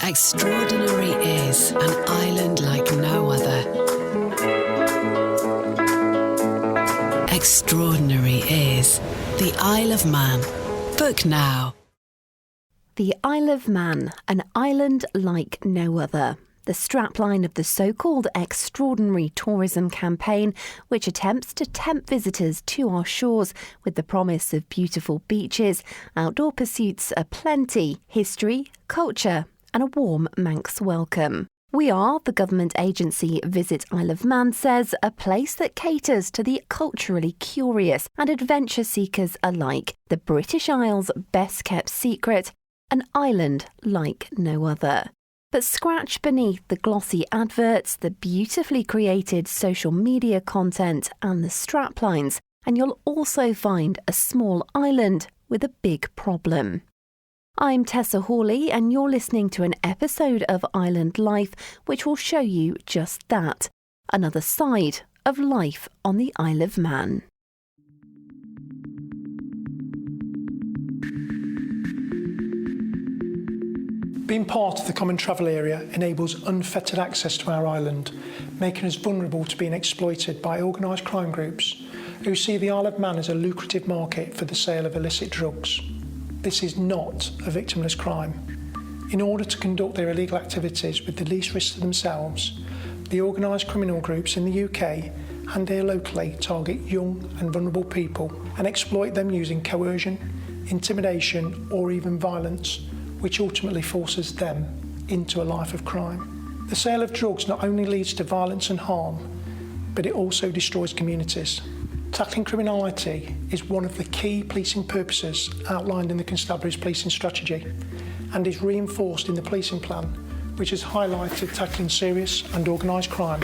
Extraordinary is an island like no other. Extraordinary is the Isle of Man. Book now. The Isle of Man, an island like no other. The strapline of the so-called extraordinary tourism campaign, which attempts to tempt visitors to our shores with the promise of beautiful beaches, outdoor pursuits aplenty, history, culture, and a warm Manx welcome. We are, the government agency Visit Isle of Man says, a place that caters to the culturally curious and adventure seekers alike. The British Isles' best-kept secret, an island like no other. But scratch beneath the glossy adverts, the beautifully created social media content and the straplines, and you'll also find a small island with a big problem. I'm Tessa Hawley, and you're listening to an episode of Island Life which will show you just that, another side of life on the Isle of Man. Being part of the common travel area enables unfettered access to our island, making us vulnerable to being exploited by organised crime groups who see the Isle of Man as a lucrative market for the sale of illicit drugs. This is not a victimless crime. In order to conduct their illegal activities with the least risk to themselves, the organised criminal groups in the UK and here locally target young and vulnerable people and exploit them using coercion, intimidation or even violence, which ultimately forces them into a life of crime. The sale of drugs not only leads to violence and harm, but it also destroys communities. Tackling criminality is one of the key policing purposes outlined in the Constabulary's policing strategy and is reinforced in the policing plan, which has highlighted tackling serious and organised crime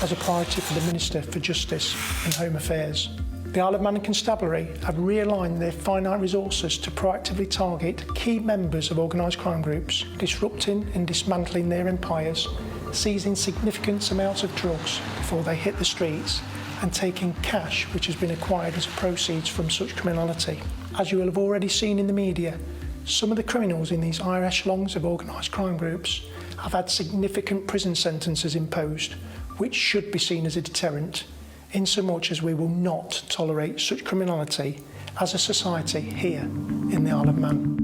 as a priority for the Minister for Justice and Home Affairs. The Isle of Man and Constabulary have realigned their finite resources to proactively target key members of organised crime groups, disrupting and dismantling their empires, seizing significant amounts of drugs before they hit the streets, and taking cash which has been acquired as proceeds from such criminality. As you will have already seen in the media, some of the criminals in these higher echelons of organised crime groups have had significant prison sentences imposed, which should be seen as a deterrent, insomuch as we will not tolerate such criminality as a society here in the Isle of Man.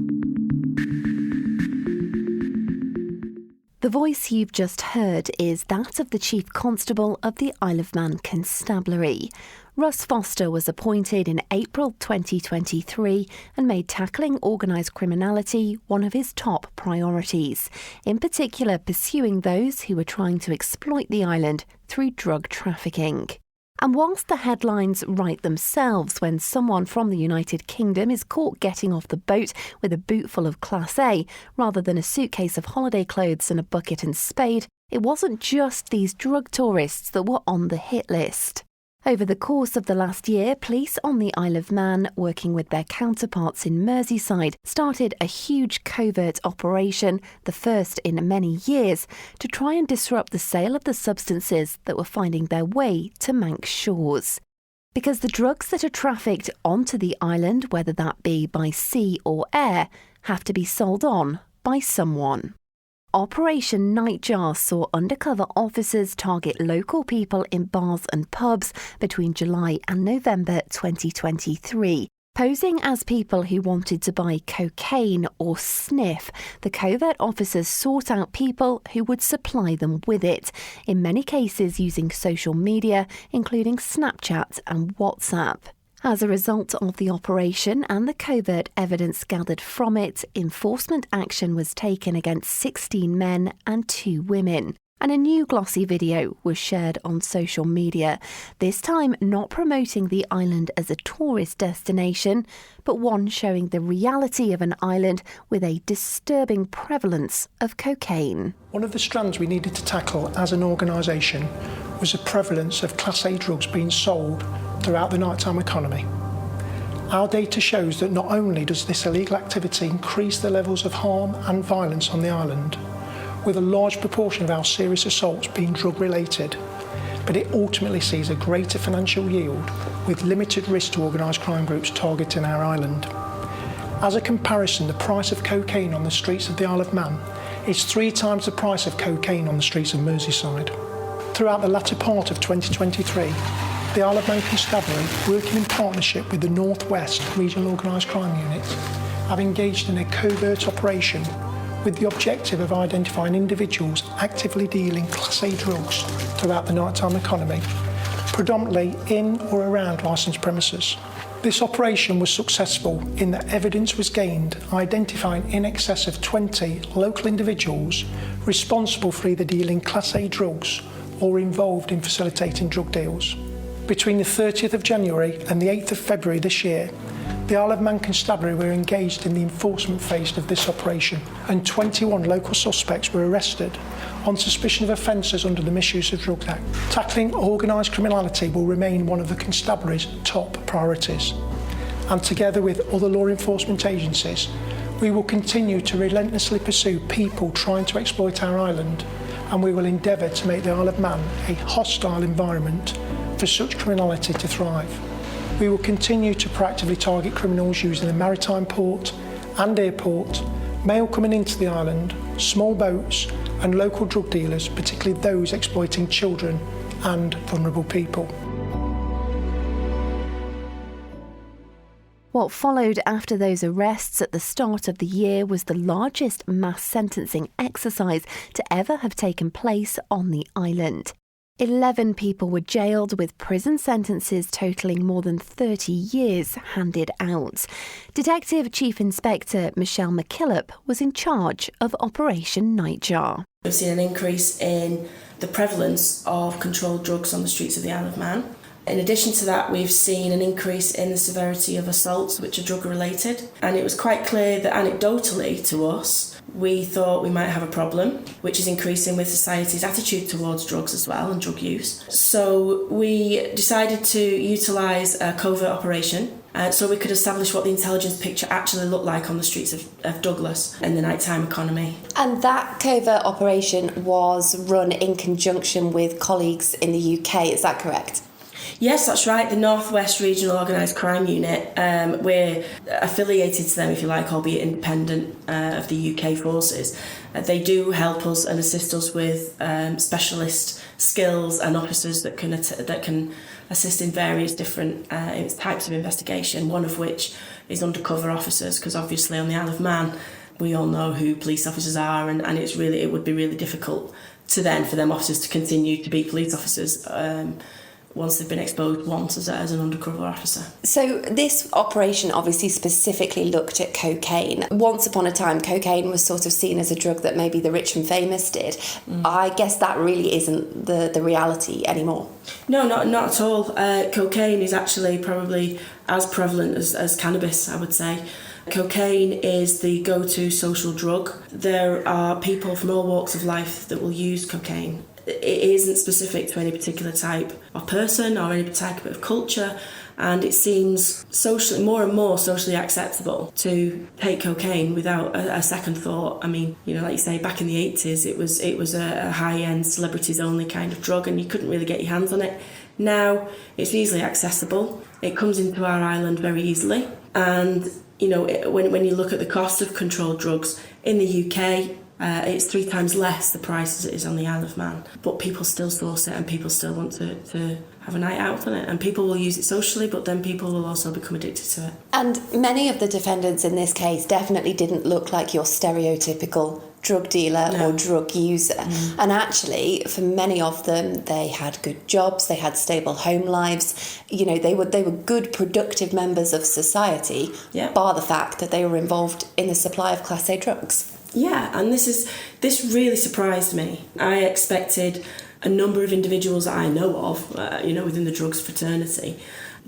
The voice you've just heard is that of the Chief Constable of the Isle of Man Constabulary. Russ Foster was appointed in April 2023 and made tackling organised criminality one of his top priorities, in particular pursuing those who were trying to exploit the island through drug trafficking. And whilst the headlines write themselves when someone from the United Kingdom is caught getting off the boat with a boot full of Class A rather than a suitcase of holiday clothes and a bucket and spade, it wasn't just these drug tourists that were on the hit list. Over the course of the last year, police on the Isle of Man, working with their counterparts in Merseyside, started a huge covert operation, the first in many years, to try and disrupt the sale of the substances that were finding their way to Manx shores. Because the drugs that are trafficked onto the island, whether that be by sea or air, have to be sold on by someone. Operation Nightjar saw undercover officers target local people in bars and pubs between July and November 2023. Posing as people who wanted to buy cocaine or sniff, the covert officers sought out people who would supply them with it, in many cases using social media, including Snapchat and WhatsApp. As a result of the operation and the covert evidence gathered from it, enforcement action was taken against 16 men and 2 women. And a new glossy video was shared on social media, this time not promoting the island as a tourist destination, but one showing the reality of an island with a disturbing prevalence of cocaine. One of the strands we needed to tackle as an organisation was the prevalence of Class A drugs being sold throughout the nighttime economy. Our data shows that not only does this illegal activity increase the levels of harm and violence on the island, with a large proportion of our serious assaults being drug-related, but it ultimately sees a greater financial yield with limited risk to organised crime groups targeting our island. As a comparison, the price of cocaine on the streets of the Isle of Man is 3 times the price of cocaine on the streets of Merseyside. Throughout the latter part of 2023, the Isle of Man Constabulary, working in partnership with the North West Regional Organised Crime Unit, have engaged in a covert operation with the objective of identifying individuals actively dealing Class A drugs throughout the nighttime economy, predominantly in or around licensed premises. This operation was successful in that evidence was gained identifying in excess of 20 local individuals responsible for either dealing Class A drugs or involved in facilitating drug deals. Between the 30th of January and the 8th of February this year, the Isle of Man Constabulary were engaged in the enforcement phase of this operation, and 21 local suspects were arrested on suspicion of offences under the Misuse of Drugs Act. Tackling organised criminality will remain one of the Constabulary's top priorities. And together with other law enforcement agencies, we will continue to relentlessly pursue people trying to exploit our island, and we will endeavour to make the Isle of Man a hostile environment for such criminality to thrive. We will continue to proactively target criminals using the maritime port and airport, mail coming into the island, small boats and local drug dealers, particularly those exploiting children and vulnerable people. What followed after those arrests at the start of the year was the largest mass sentencing exercise to ever have taken place on the island. 11 people were jailed with prison sentences totalling more than 30 years handed out. Detective Chief Inspector Michelle McKillop was in charge of Operation Nightjar. We've seen an increase in the prevalence of controlled drugs on the streets of the Isle of Man. In addition to that, we've seen an increase in the severity of assaults which are drug related, and it was quite clear that anecdotally to us we thought we might have a problem, which is increasing with society's attitude towards drugs as well and drug use. So we decided to utilise a covert operation so we could establish what the intelligence picture actually looked like on the streets of Douglas in the nighttime economy. And that covert operation was run in conjunction with colleagues in the UK, is that correct? Yes, that's right. The North West Regional Organised Crime Unit, we're affiliated to them, if you like, albeit independent of the UK forces. They do help us and assist us with specialist skills and officers that can assist in various different types of investigation, one of which is undercover officers, because obviously on the Isle of Man we all know who police officers are, and it would be really difficult for them officers to continue to be police officers once they've been exposed once as an undercover officer. So this operation obviously specifically looked at cocaine. Once upon a time, cocaine was sort of seen as a drug that maybe the rich and famous did. I guess that really isn't the reality anymore. No, not at all. Cocaine is actually probably as prevalent as cannabis, I would say. Cocaine is the go-to social drug. There are people from all walks of life that will use cocaine. It isn't specific to any particular type of person or any type of culture, and it seems more and more socially acceptable to take cocaine without a second thought. I mean, like you say, back in the 80s it was a high-end celebrities only kind of drug and you couldn't really get your hands on it. Now it's easily accessible. It comes into our island very easily, and when you look at the cost of controlled drugs in the UK, it's 3 times less the price as it is on the Isle of Man. But people still source it and people still want to have a night out on it. And people will use it socially, but then people will also become addicted to it. And many of the defendants in this case definitely didn't look like your stereotypical drug dealer or drug user. And actually, for many of them, they had good jobs, they had stable home lives. They were good, productive members of society, bar the fact that they were involved in the supply of Class A drugs. Yeah, and this really surprised me. I expected a number of individuals that I know of, within the drugs fraternity,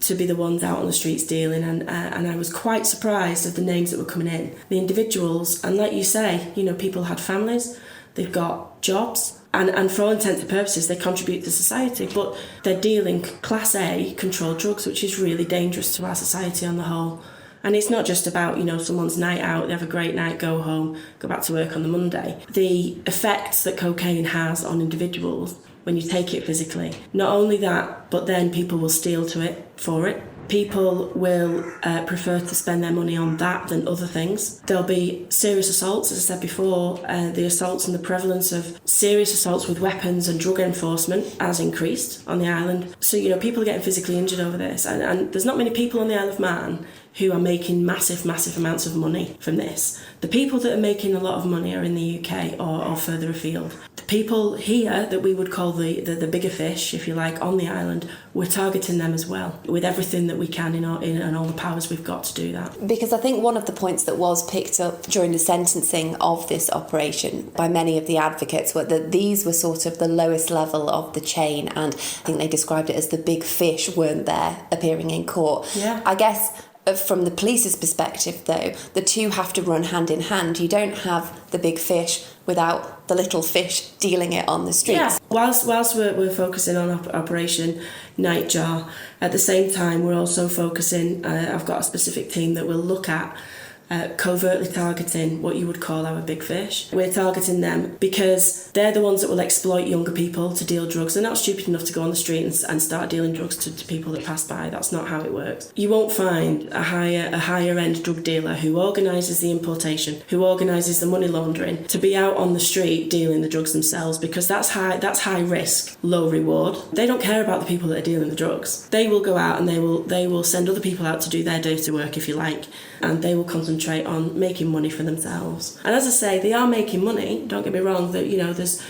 to be the ones out on the streets dealing, and I was quite surprised at the names that were coming in. The individuals, and like you say, people had families, they've got jobs, and for all intents and purposes they contribute to society, but they're dealing Class A controlled drugs, which is really dangerous to our society on the whole. And it's not just about, someone's night out, they have a great night, go home, go back to work on the Monday. The effects that cocaine has on individuals when you take it physically. Not only that, but then people will steal to it for it. People will prefer to spend their money on that than other things. There'll be serious assaults, as I said before. The assaults and the prevalence of serious assaults with weapons and drug enforcement has increased on the island. So, people are getting physically injured over this. And there's not many people on the Isle of Man who are making massive amounts of money from this. The people that are making a lot of money are in the UK or further afield. The people here that we would call the bigger fish, if you like, on the island, we're targeting them as well with everything that we can in all the powers we've got to do that. Because I think one of the points that was picked up during the sentencing of this operation by many of the advocates were that these were sort of the lowest level of the chain, and I think they described it as the big fish weren't there appearing in court. Yeah. I guess from the police's perspective, though, the two have to run hand in hand. You don't have the big fish without the little fish dealing it on the streets. Yeah. Whilst we're focusing on Operation Nightjar, at the same time we're also focusing, I've got a specific team that will look at covertly targeting what you would call our big fish. We're targeting them because they're the ones that will exploit younger people to deal drugs. They're not stupid enough to go on the street and start dealing drugs to people that pass by. That's not how it works. You won't find a higher end drug dealer who organises the importation, who organises the money laundering, to be out on the street dealing the drugs themselves, because that's high risk, low reward. They don't care about the people that are dealing the drugs. They will go out and they will send other people out to do their dirty work, if you like, and they will concentrate on making money for themselves. And as I say, they are making money, don't get me wrong, that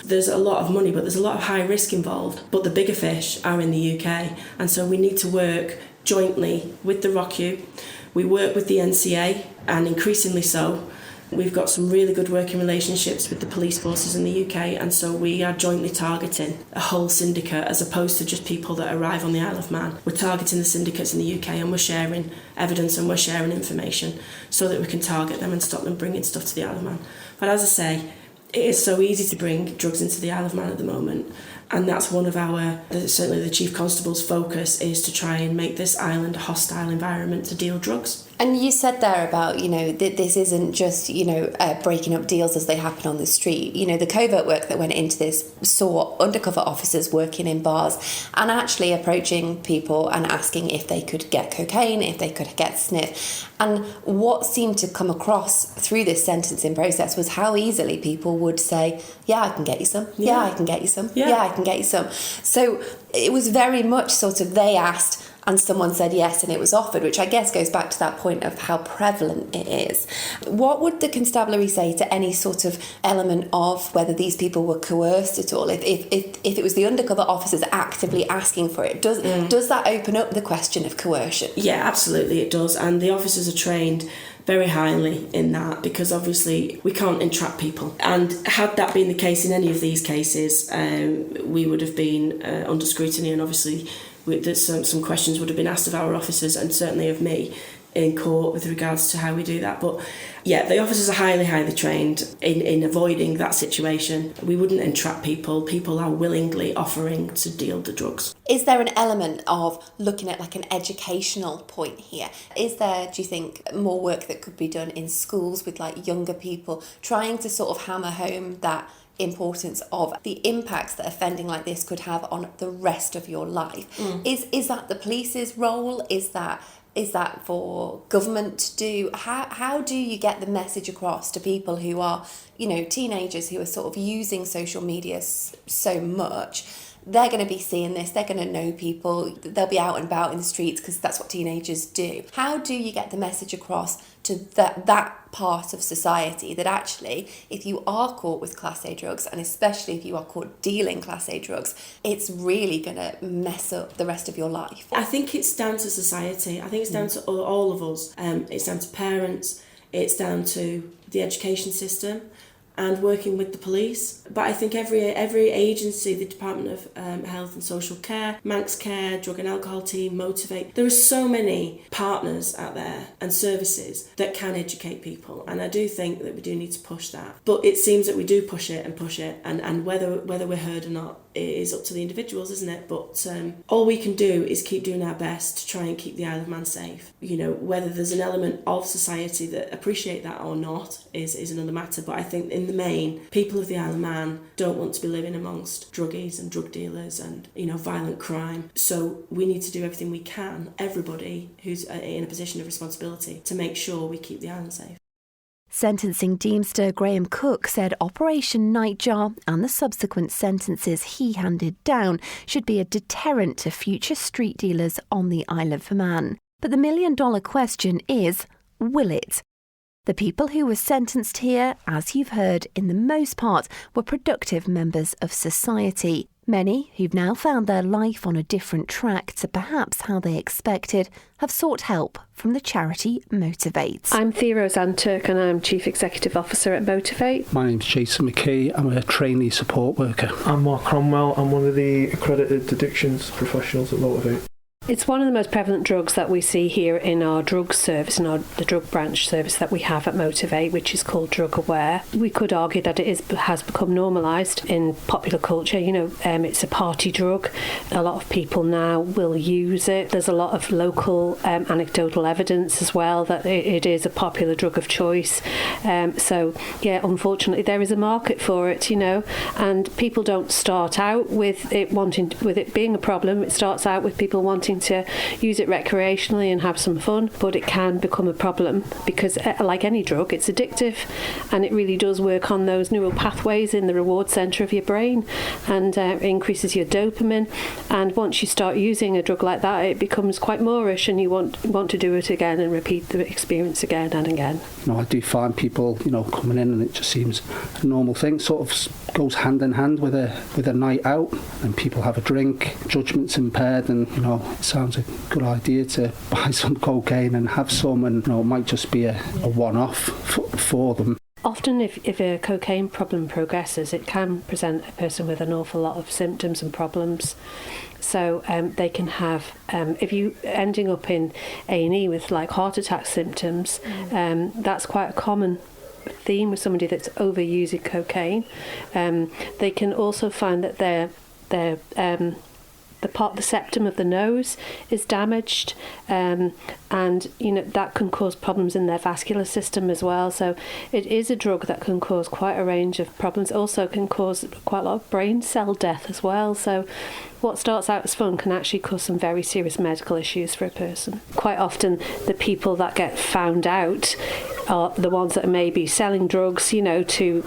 there's a lot of money, but there's a lot of high risk involved. But the bigger fish are in the UK, and so we need to work jointly with the ROCU. We work with the NCA, and increasingly so. We've got some really good working relationships with the police forces in the UK, and so we are jointly targeting a whole syndicate as opposed to just people that arrive on the Isle of Man. We're targeting the syndicates in the UK, and we're sharing evidence and we're sharing information so that we can target them and stop them bringing stuff to the Isle of Man. But as I say, it is so easy to bring drugs into the Isle of Man at the moment, and that's one of certainly the Chief Constable's focus is to try and make this island a hostile environment to deal drugs. And you said there about, this isn't just, breaking up deals as they happen on the street. The covert work that went into this saw undercover officers working in bars and actually approaching people and asking if they could get cocaine, if they could get sniff. And what seemed to come across through this sentencing process was how easily people would say, yeah, I can get you some. Yeah, I can get you some. Yeah, I can get you some. So it was very much sort of they asked and someone said yes and it was offered, which I guess goes back to that point of how prevalent it is. What would the constabulary say to any sort of element of whether these people were coerced at all? If it was the undercover officers actively asking for it, does that open up the question of coercion? Yeah, absolutely it does. And the officers are trained very highly in that, because obviously we can't entrap people. And had that been the case in any of these cases, we would have been under scrutiny, and obviously some questions would have been asked of our officers and certainly of me in court with regards to how we do that. But yeah, the officers are highly trained in avoiding that situation. We wouldn't entrap people. People are willingly offering to deal the drugs. Is there an element of looking at like an educational point here? Is there, do you think, more work that could be done in schools with like younger people, trying to sort of hammer home that importance of the impacts that offending like this could have on the rest of your life? Is that the police's role? Is that for government to do? How do you get the message across to people who are, teenagers who are sort of using social media so much? They're going to be seeing this, they're going to know people, they'll be out and about in the streets because that's what teenagers do. How do you get the message across to that part of society that actually, if you are caught with Class A drugs, and especially if you are caught dealing Class A drugs, it's really going to mess up the rest of your life? I think it's down to society. I think it's down to all of us. It's down to parents, it's down to the education system, and working with the police. But I think every agency, the Department of Health and Social Care, Manx Care, Drug and Alcohol Team, Motivate, there are so many partners out there and services that can educate people, and I do think that we do need to push that. But it seems that we do push it, and whether we're heard or not, is up to the individuals, isn't it? But all we can do is keep doing our best to try and keep the Isle of Man safe. You know, whether there's an element of society that appreciate that or not is another matter. But I think in the main, people of the Isle of Man don't want to be living amongst druggies and drug dealers and, you know, violent crime. So we need to do everything we can, everybody who's in a position of responsibility, to make sure we keep the island safe. Sentencing Deemster Graham Cook said Operation Nightjar and the subsequent sentences he handed down should be a deterrent to future street dealers on the Isle of Man. But the million-dollar question is, will it? The people who were sentenced here, as you've heard, in the most part, were productive members of society. Many, who've now found their life on a different track to perhaps how they expected, have sought help from the charity Motivate. I'm Thea Turk and I'm Chief Executive Officer at Motivate. My name's Jason McKee. I'm a trainee support worker. I'm Mark Cromwell. I'm one of the accredited addictions professionals at Motivate. It's one of the most prevalent drugs that we see here in our drug service, the drug branch service that we have at Motivate, which is called Drug Aware. We could argue that it has become normalised in popular culture. You know, it's a party drug. A lot of people now will use it. There's a lot of local anecdotal evidence as well that it is a popular drug of choice. So, yeah, unfortunately, there is a market for it, you know, and people don't start out with it being a problem. It starts out with people wanting to use it recreationally and have some fun, but it can become a problem because, like any drug, it's addictive, and it really does work on those neural pathways in the reward centre of your brain and increases your dopamine. And once you start using a drug like that, it becomes quite moreish, and you want to do it again and repeat the experience again and again. You know, I do find people, you know, coming in and it just seems a normal thing. Sort of goes hand in hand with a night out, and people have a drink, judgment's impaired, and you know, it sounds a good idea to buy some cocaine and have some, and you know, it might just be a one-off for them. Often if a cocaine problem progresses, it can present a person with an awful lot of symptoms and problems. So they can have, if you ending up in A&E with like heart attack symptoms, that's quite a common theme with somebody that's overusing cocaine. They can also find that the septum of the nose is damaged, and you know, that can cause problems in their vascular system as well. So it is a drug that can cause quite a range of problems. It also can cause quite a lot of brain cell death as well. So what starts out as fun can actually cause some very serious medical issues for a person. Quite often the people that get found out are the ones that are maybe selling drugs, you know, to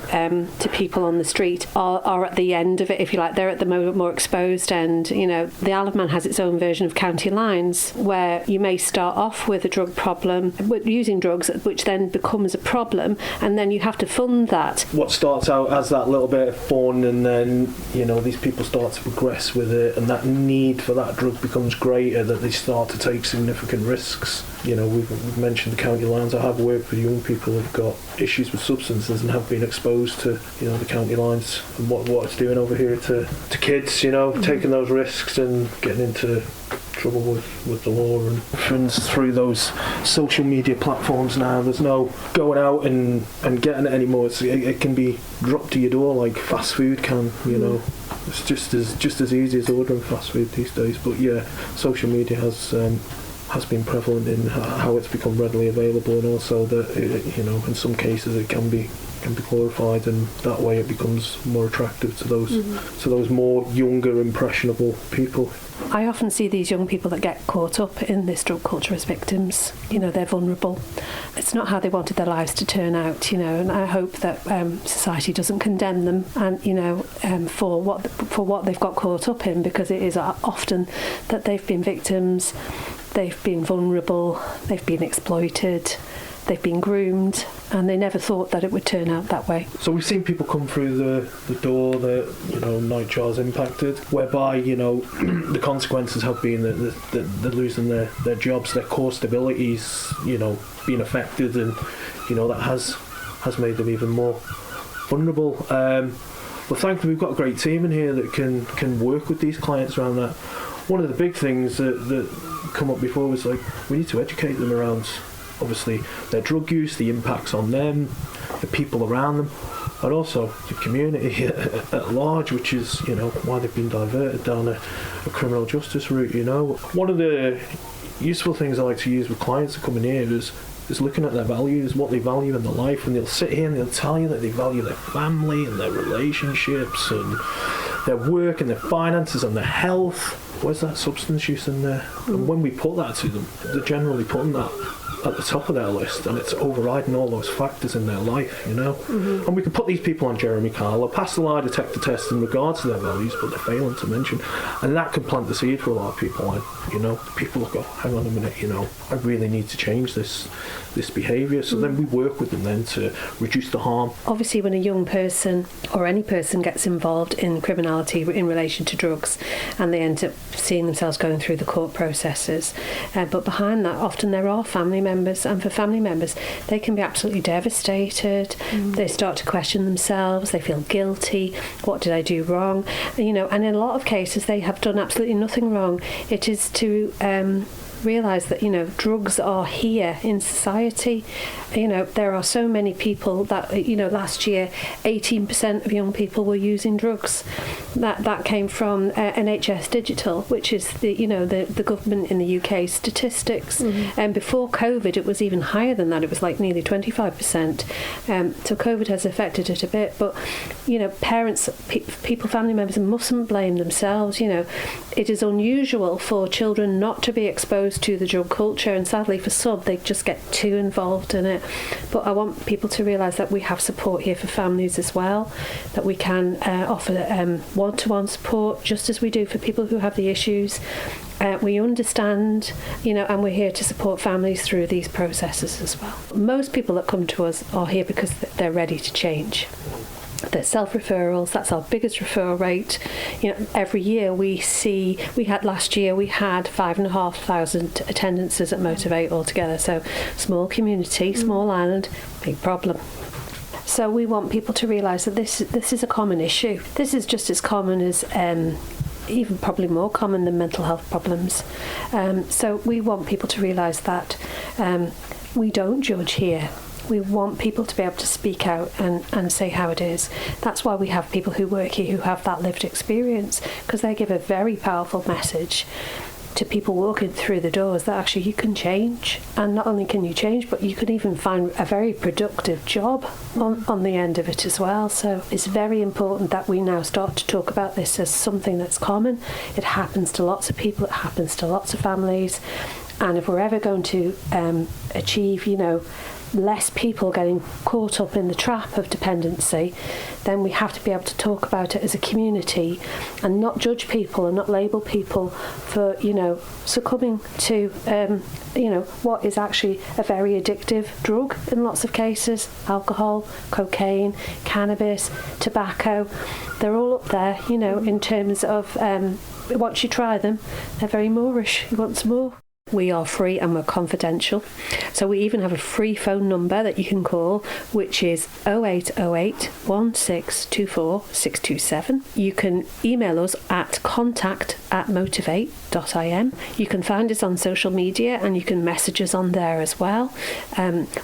people on the street, are at the end of it, if you like. They're at the more exposed end. You know, the Isle of Man has its own version of county lines, where you may start off with a drug problem, using drugs, which then becomes a problem, and then you have to fund that. What starts out as that little bit of fun, and then, you know, these people start to progress with it, and that need for that drug becomes greater, that they start to take significant risks. You know, we've mentioned the county lines. I have worked with young people who've got issues with substances and have been exposed to, you know, the county lines and what it's doing over here to kids, you know, taking those risks and getting into trouble with the law. And through those social media platforms now, there's no going out and getting it anymore. It can be dropped to your door like fast food can, you know. It's just as easy as ordering fast food these days. But yeah, social media has been prevalent in how it's become readily available, and also that, you know, in some cases it can be glorified, and that way it becomes more attractive to those more younger, impressionable people. I often see these young people that get caught up in this drug culture as victims. You know, they're vulnerable. It's not how they wanted their lives to turn out, you know, and I hope that society doesn't condemn them, and, you know, for what they've got caught up in, because it is often that they've been victims, they've been vulnerable, they've been exploited, they've been groomed, and they never thought that it would turn out that way. So we've seen people come through the door that, you know, Nightjar's impacted, whereby, you know, the consequences have been that they're losing their jobs, their core stability's, you know, being affected, and, you know, that has made them even more vulnerable. But thankfully we've got a great team in here that can work with these clients around that. One of the big things that come up before was, like, we need to educate them around, obviously, their drug use, the impacts on them, the people around them, and also the community at large, which is, you know, why they've been diverted down a criminal justice route, you know. One of the useful things I like to use with clients that come in here is looking at their values, what they value in their life, and they'll sit here and they'll tell you that they value their family and their relationships and their work and their finances and their health. Where's that substance use in there? And when we put that to them, they're generally putting that at the top of their list, and it's overriding all those factors in their life, you know. And we can put these people on Jeremy Kyle or pass the lie detector test in regards to their values, but they're failing to mention, and that can plant the seed for a lot of people. And, you know, people will go, hang on a minute, you know, I really need to change this behaviour. So then we work with them then to reduce the harm. Obviously, when a young person or any person gets involved in criminality in relation to drugs, and they end up seeing themselves going through the court processes, but behind that often there are family members, and for family members they can be absolutely devastated. They start to question themselves, they feel guilty, what did I do wrong, you know, and in a lot of cases they have done absolutely nothing wrong. It is to realise that, you know, drugs are here in society. You know, there are so many people that, you know, last year 18% of young people were using drugs. That came from NHS Digital, which is the government in the UK statistics. And before COVID it was even higher than that. It was like nearly 25%. So COVID has affected it a bit, but, you know, parents, people, family members mustn't blame themselves. You know, it is unusual for children not to be exposed to the drug culture, and sadly for some they just get too involved in it. But I want people to realise that we have support here for families as well, that we can offer one-to-one support just as we do for people who have the issues. We understand, you know, and we're here to support families through these processes as well. Most people that come to us are here because they're ready to change. They're self-referrals. That's our biggest referral rate. You know, every year last year we had 5,500 attendances at Motivate altogether. So small community, small island, big problem. So we want people to realise that this is a common issue. This is just as common as even probably more common than mental health problems. So we want people to realise that we don't judge here. We want people to be able to speak out and say how it is. That's why we have people who work here who have that lived experience, because they give a very powerful message to people walking through the doors that actually you can change. And not only can you change, but you can even find a very productive job on the end of it as well. So it's very important that we now start to talk about this as something that's common. It happens to lots of people, it happens to lots of families. And if we're ever going to achieve, you know, less people getting caught up in the trap of dependency, then we have to be able to talk about it as a community and not judge people and not label people for, you know, succumbing to, you know, what is actually a very addictive drug in lots of cases. Alcohol, cocaine, cannabis, tobacco, they're all up there, you know, in terms of once you try them, they're very moreish. You want some more. We are free and we're confidential. So we even have a free phone number that you can call, which is 0808 1624 627. You can email us at contact@motivate.im. You can find us on social media and you can message us on there as well.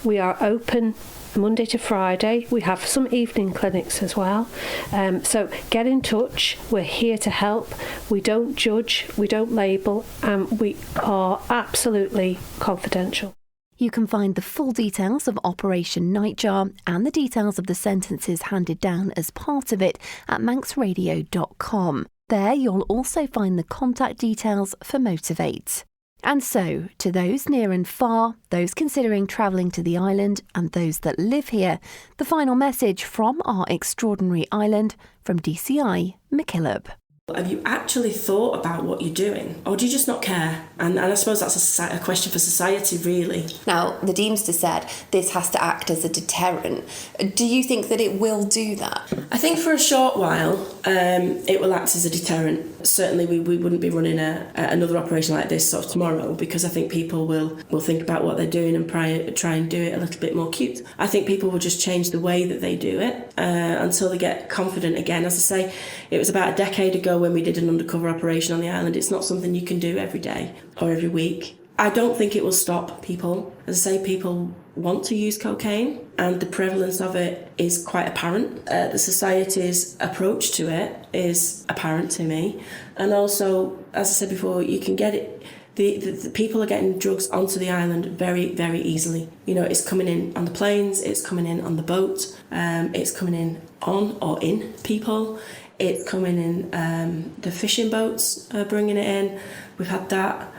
We are open Monday to Friday. We have some evening clinics as well. So get in touch. We're here to help. We don't judge, we don't label, and we are absolutely confidential. You can find the full details of Operation Nightjar and the details of the sentences handed down as part of it at manxradio.com. There you'll also find the contact details for Motivate. And so, to those near and far, those considering travelling to the island and those that live here, the final message from our extraordinary island from DCI McKillop. Have you actually thought about what you're doing, or do you just not care? And I suppose that's a question for society, really. Now, the Deemster said this has to act as a deterrent. Do you think that it will do that? I think for a short while, it will act as a deterrent. Certainly, we wouldn't be running another operation like this sort of tomorrow, because I think people will think about what they're doing and try and do it a little bit more cute. I think people will just change the way that they do it until they get confident again. As I say, it was about a decade ago when we did an undercover operation on the island. It's not something you can do every day or every week. I don't think it will stop people. As I say, people want to use cocaine and the prevalence of it is quite apparent. The society's approach to it is apparent to me. And also, as I said before, you can get it. The people are getting drugs onto the island very, very easily. You know, it's coming in on the planes, it's coming in on the boat, it's coming in on or in people, it's coming in the fishing boats bringing it in. We've had that.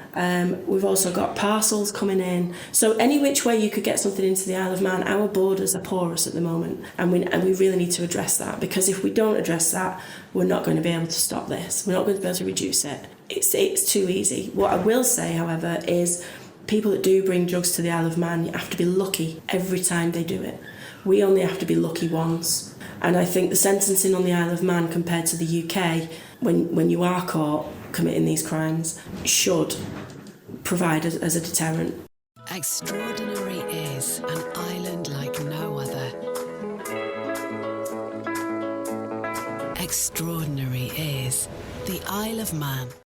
We've also got parcels coming in. So any which way you could get something into the Isle of Man, our borders are porous at the moment, and we really need to address that, because if we don't address that, we're not going to be able to stop this. We're not going to be able to reduce it. It's too easy. What I will say, however, is people that do bring drugs to the Isle of Man, you have to be lucky every time they do it. We only have to be lucky once. And I think the sentencing on the Isle of Man compared to the UK, when you are caught committing these crimes, should provide as a deterrent. Extraordinary is an island like no other. Extraordinary is the Isle of Man.